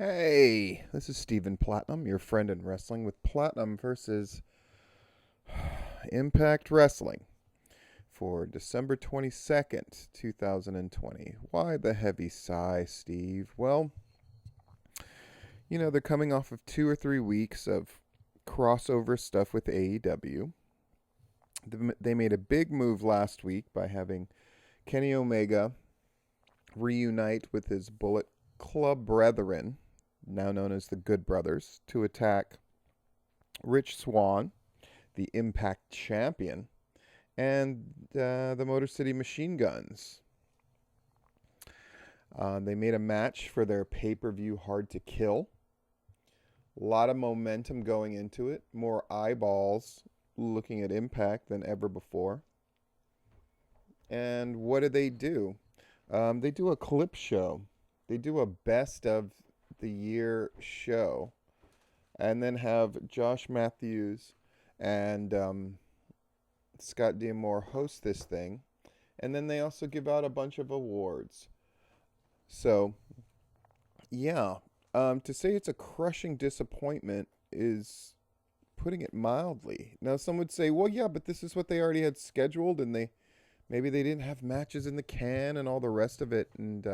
Hey, this is Stephen Platinum, your friend in wrestling with Platinum versus Impact Wrestling for December 22nd, 2020. Why the heavy sigh, Steve? Well, they're coming off of 2 or 3 weeks of crossover stuff with AEW. They made a big move last week by having Kenny Omega reunite with his Bullet Club brethren, now known as the Good Brothers, to attack Rich Swann, the Impact Champion, and the Motor City Machine Guns. They made a match for their pay-per-view Hard to Kill. A lot of momentum going into it. More eyeballs looking at Impact than ever before. And what do? They do a clip show. They do a best of the year show. And then have Josh Matthews and Scott D'Amore host this thing. And then they also give out a bunch of awards. So, yeah. To say it's a crushing disappointment is putting it mildly. Now, some would say, well, yeah, but this is what they already had scheduled, and maybe they didn't have matches in the can and all the rest of it. And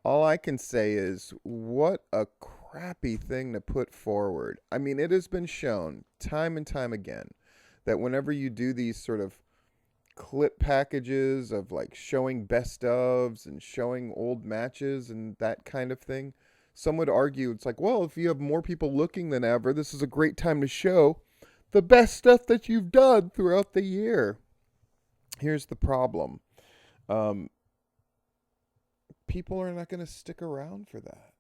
all I can say is, what a crappy thing to put forward. I mean, it has been shown time and time again that whenever you do these sort of clip packages of like showing best ofs and showing old matches and that kind of thing, some would argue it's like, well, if you have more people looking than ever, this is a great time to show the best stuff that you've done throughout the year. Here's the problem. People are not going to stick around for that.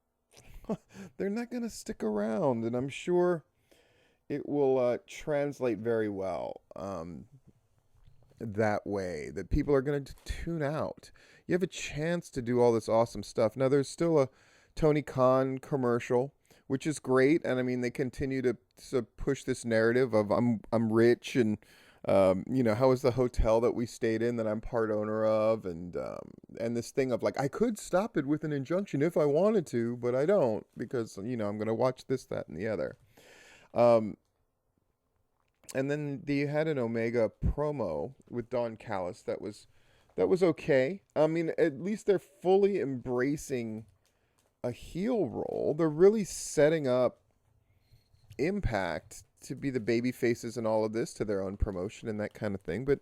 They're not going to stick around, and I'm sure it will translate very well that way, that people are going to tune out. You have a chance to do all this awesome stuff. Now, there's still a Tony Khan commercial, which is great, and I mean they continue to push this narrative of I'm rich, and how is the hotel that we stayed in that I'm part owner of, and this thing of like I could stop it with an injunction if I wanted to, but I don't because I'm going to watch this, that, and the other. And then they had an Omega promo with Don Callis that was okay. I mean, at least they're fully embracing a heel role. They're really setting up Impact to be the baby faces and all of this to their own promotion and that kind of thing. But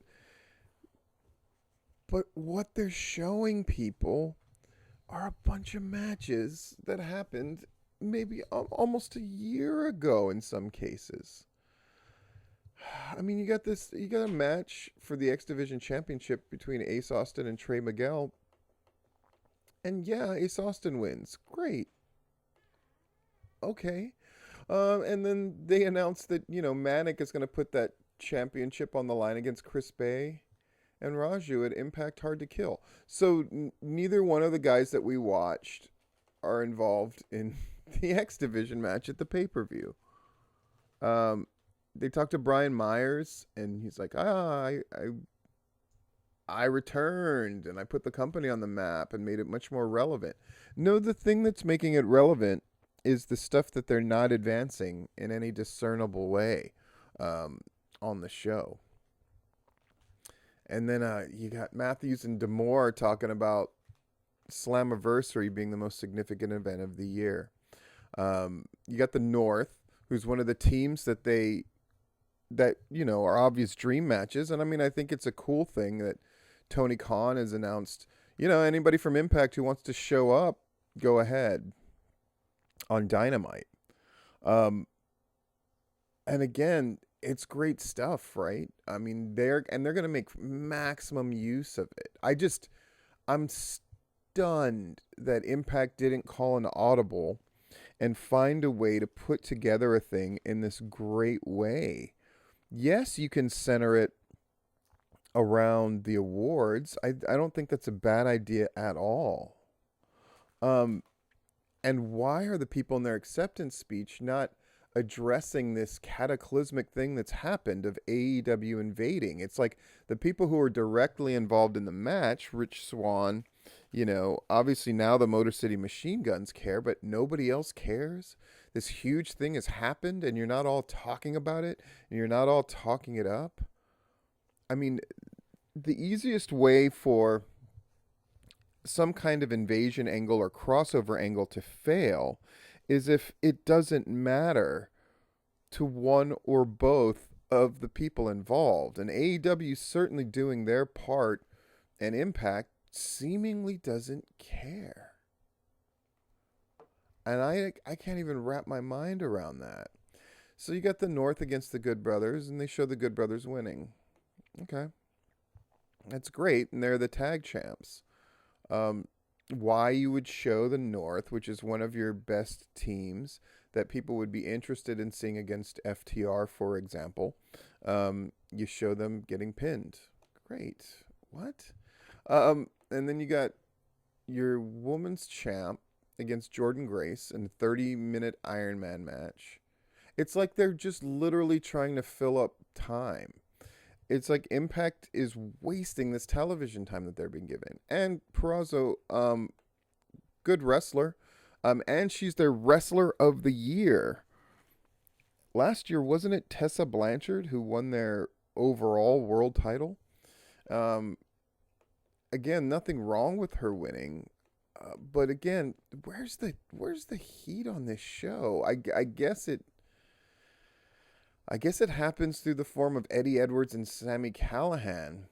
what they're showing people are a bunch of matches that happened maybe almost a year ago in some cases. I mean, you got a match for the X Division Championship between Ace Austin and Trey Miguel. And yeah, Ace Austin wins. Great. Okay. And then they announced that, Manic is going to put that championship on the line against Chris Bay and Raju at Impact Hard to Kill. So neither one of the guys that we watched are involved in the X Division match at the pay-per-view. They talked to Brian Myers, and he's like, I returned and I put the company on the map and made it much more relevant. No, the thing that's making it relevant is the stuff that they're not advancing in any discernible way on the show. And then you got Matthews and D'Amore talking about Slammiversary being the most significant event of the year. You got the North, who's one of the teams that are obvious dream matches. And I mean, I think it's a cool thing that Tony Khan has announced, anybody from Impact who wants to show up, go ahead on Dynamite. And again, it's great stuff, right? I mean, they're going to make maximum use of it. I'm stunned that Impact didn't call an audible and find a way to put together a thing in this great way. Yes, you can center it around the awards. I don't think that's a bad idea at all. And why are the people in their acceptance speech not addressing this cataclysmic thing that's happened of AEW invading. It's like the people who are directly involved in the match, Rich Swann, obviously now the Motor City Machine Guns care, but nobody else cares. This huge thing has happened and you're not all talking about it and you're not all talking it up. I mean, the easiest way for some kind of invasion angle or crossover angle to fail is if it doesn't matter to one or both of the people involved. And AEW is certainly doing their part, and Impact seemingly doesn't care. And I can't even wrap my mind around that. So you got the North against the Good Brothers, and they show the Good Brothers winning. Okay. That's great, and they're the tag champs. Why you would show the North, which is one of your best teams that people would be interested in seeing against FTR, for example. You show them getting pinned. Great. What? And then you got your woman's champ against Jordynne Grace in a 30-minute Iron Man match. It's like they're just literally trying to fill up time. It's like Impact is wasting this television time that they're being given. And Purrazzo, good wrestler. And she's their wrestler of the year. Last year, wasn't it Tessa Blanchard who won their overall world title? Again, nothing wrong with her winning. But again, where's the heat on this show? I guess it happens through the form of Eddie Edwards and Sami Callihan.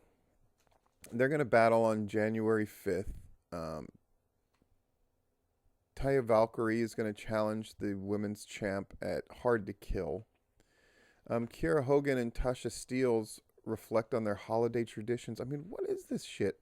They're going to battle on January 5th. Taya Valkyrie is going to challenge the women's champ at Hard to Kill. Kiera Hogan and Tasha Steelz reflect on their holiday traditions. I mean, what is this shit?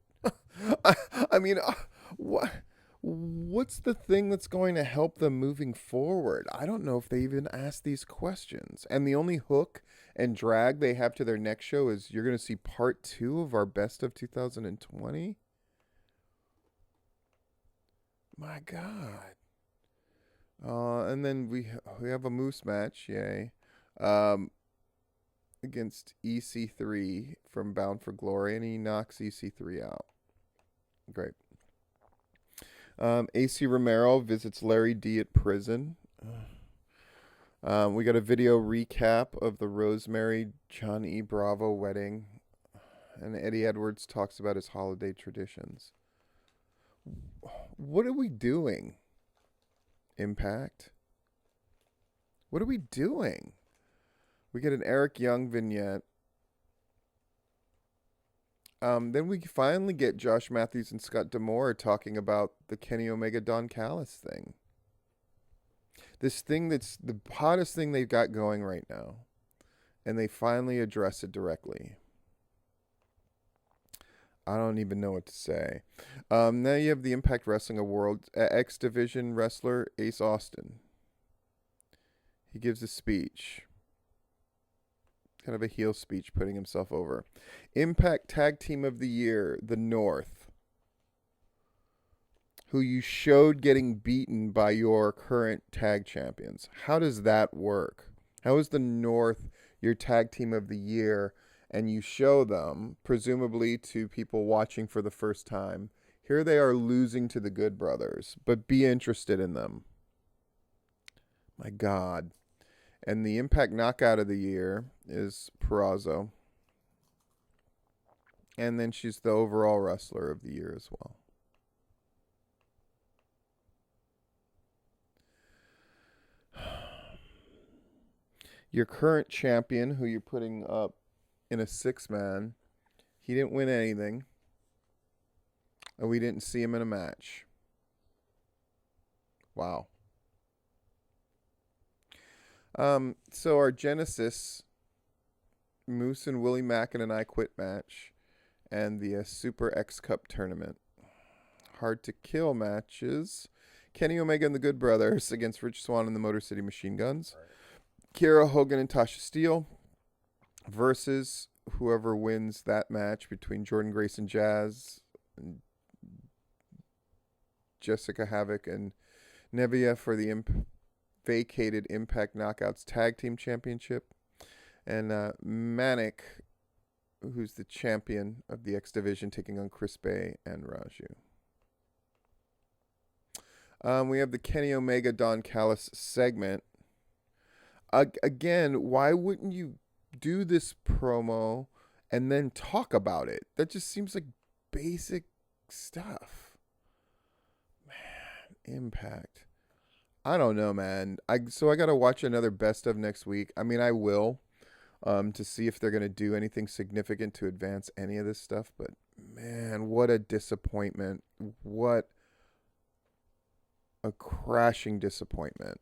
What's the thing that's going to help them moving forward? I don't know if they even ask these questions. And the only hook and drag they have to their next show is you're going to see part 2 of our best of 2020. My God. And then we have a Moose match, yay, against EC3 from Bound for Glory, and he knocks EC3 out. Great. AC Romero visits Larry D at prison. We got a video recap of the Rosemary John E. Bravo wedding, and Eddie Edwards talks about his holiday traditions. What are we doing, Impact? What are we doing? We get an Eric Young vignette. Then we finally get Josh Matthews and Scott D'Amore talking about the Kenny Omega Don Callis thing. This thing that's the hottest thing they've got going right now. And they finally address it directly. I don't even know what to say. Now you have the Impact Wrestling Award X Division wrestler Ace Austin. He gives a speech. Kind of a heel speech, putting himself over. Impact Tag Team of the Year, the North. Who you showed getting beaten by your current tag champions. How does that work? How is the North your Tag Team of the Year? And you show them, presumably to people watching for the first time, here they are losing to the Good Brothers, but be interested in them. My God. And the Impact Knockout of the Year is Purrazzo. And then she's the overall Wrestler of the Year as well. Your current champion, who you're putting up in a 6-man, he didn't win anything. And we didn't see him in a match. Wow. So our Genesis, Moose and Willie Mack and I Quit match, and the Super X Cup tournament. Hard to Kill matches. Kenny Omega and the Good Brothers against Rich Swann and the Motor City Machine Guns. Kiera Hogan and Tasha Steelz versus whoever wins that match between Jordynne Grace and Jazz, and Jessica Havoc and Nevia for the vacated Impact Knockouts Tag Team Championship. And Manic, who's the champion of the X Division, taking on Chris Bay and Raju. We have the Kenny Omega Don Callis segment. Again, why wouldn't you do this promo and then talk about it? That just seems like basic stuff. Man, Impact. I don't know, man. So I got to watch another best of next week. I mean, I will, to see if they're going to do anything significant to advance any of this stuff. But man, what a disappointment. What a crashing disappointment.